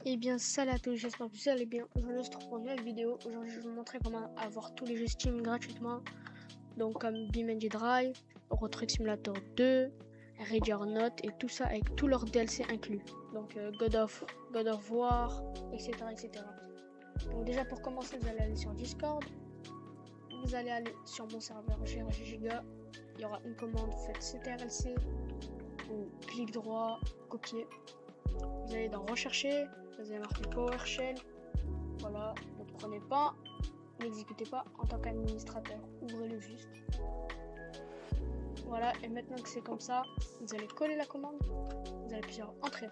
Eh bien, salut à tous, j'espère que vous allez bien. Aujourd'hui, on se retrouve pour une nouvelle vidéo. Aujourd'hui, je vais vous montrer comment avoir tous les jeux Steam gratuitement. Donc, comme BeamNG Drive, Euro Truck Simulator 2, Ready or Not, et tout ça avec tous leurs DLC inclus. Donc, God of War, etc., etc. Donc, déjà, pour commencer, vous allez aller sur Discord. Vous allez aller sur mon serveur GRG Giga. Il y aura une commande, vous faites CTRLC ou clic droit, copier. Vous allez dans rechercher, vous allez marquer PowerShell. Voilà, ne prenez pas, n'exécutez pas en tant qu'administrateur, ouvrez-le juste. Voilà, et maintenant que c'est comme ça, vous allez coller la commande, vous allez appuyer sur Entrée.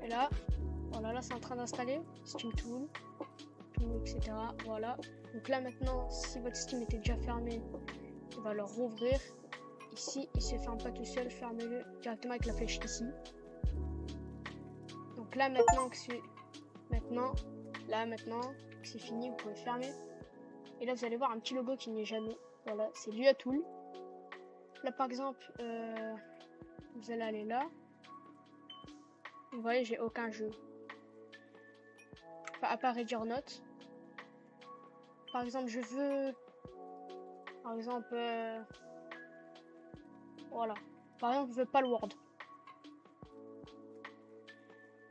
Et là, voilà, là c'est en train d'installer Steam Tool, etc. Voilà, donc là maintenant, si votre Steam était déjà fermé, il va le rouvrir. Ici, il se ferme pas tout seul, fermez-le directement avec la flèche ici. Donc là maintenant que c'est maintenant que c'est fini, vous pouvez fermer. Et là vous allez voir un petit logo qui n'est jamais. Voilà, c'est Lua Tool. Là par exemple, vous allez aller là. Vous voyez, j'ai aucun jeu. Enfin, à part Ready or Not. Par exemple, je veux. Par exemple, voilà. Par exemple, je veux Palworld.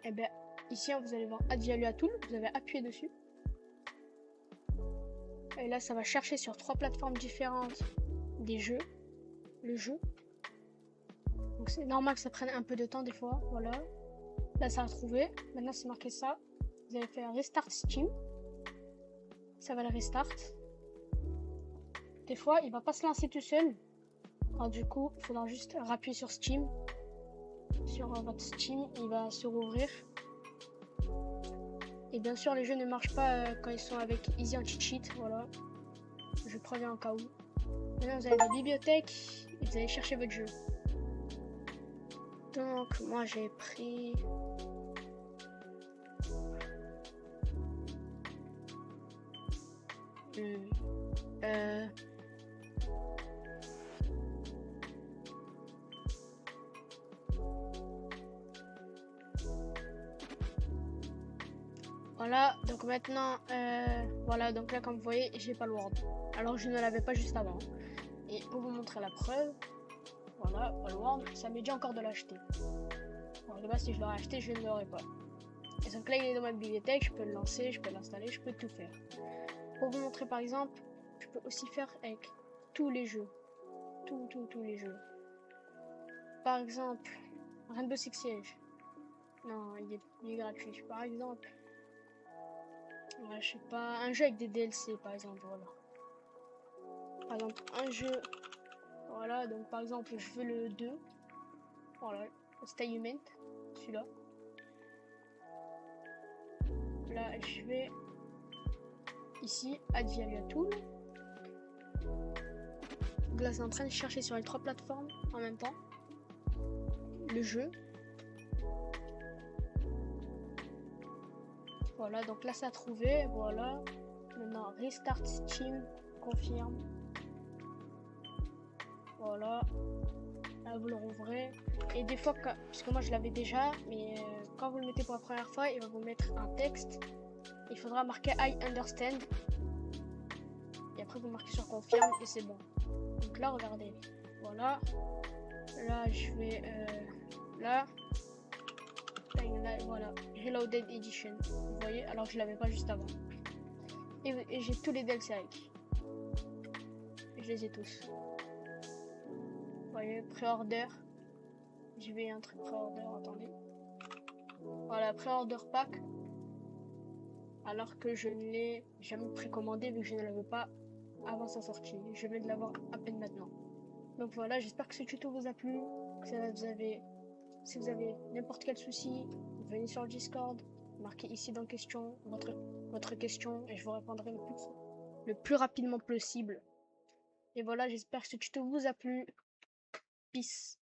Et bien, ici, vous allez voir Add Lua Tool. Vous avez appuyé dessus. Et là, ça va chercher sur 3 plateformes différentes des jeux. Le jeu. Donc c'est normal que ça prenne un peu de temps des fois. Voilà. Là, ça a trouvé. Maintenant, c'est marqué ça. Vous allez faire Restart Steam. Ça va le restart. Des fois, il va pas se lancer tout seul. Alors du coup, il faudra juste appuyer sur Steam. Sur votre Steam, il va se rouvrir. Et bien sûr, les jeux ne marchent pas quand ils sont avec Easy Anti-Cheat. Voilà. Je préviens en cas où. Maintenant, vous allez dans la bibliothèque et vous allez chercher votre jeu. Donc, moi, j'ai pris... Voilà, donc maintenant, voilà, donc là, comme vous voyez, j'ai Palworld. Alors, je ne l'avais pas juste avant. Et pour vous montrer la preuve, voilà, Palworld, ça m'est dit encore de l'acheter. Alors, de base, si je l'aurais acheté, je ne l'aurais pas. Et donc là, il est dans ma bibliothèque, je peux le lancer, je peux l'installer, je peux tout faire. Pour vous montrer, par exemple, je peux aussi faire avec tous les jeux. Tous les jeux. Par exemple, Rainbow Six Siege. Non, il est gratuit. Par exemple, ouais, je sais pas, un jeu avec des DLC, par exemple, voilà. Par exemple, un jeu, voilà, donc par exemple, je veux le 2, voilà, Stay Human, celui-là. Là, je vais ici, Add Lua Tool. Donc là, c'est en train de chercher sur les 3 plateformes en même temps. Le jeu. Voilà, donc là, ça a trouvé, voilà. Maintenant, Restart Steam, confirme. Voilà. Là, vous le rouvrez. Et des fois, puisque moi je l'avais déjà, mais quand vous le mettez pour la première fois, il va vous mettre un texte. Il faudra marquer I understand. Et après, vous marquez sur confirme et c'est bon. Donc là, regardez. Voilà. Là, je vais. Là, voilà. Reloaded Edition. Vous voyez, alors que je l'avais pas juste avant. Et j'ai tous les DLC avec. Je les ai tous. Vous voyez, pré-order. Je vais un truc pré-order, attendez. Voilà, pré-order pack. Alors que je ne l'ai jamais précommandé vu que je ne l'avais pas avant sa sortie. Je viens de l'avoir à peine maintenant. Donc voilà, j'espère que ce tuto vous a plu. Si vous avez n'importe quel souci, venez sur le Discord, marquez ici dans question votre question et je vous répondrai le plus rapidement possible. Et voilà, j'espère que ce tuto vous a plu. Peace.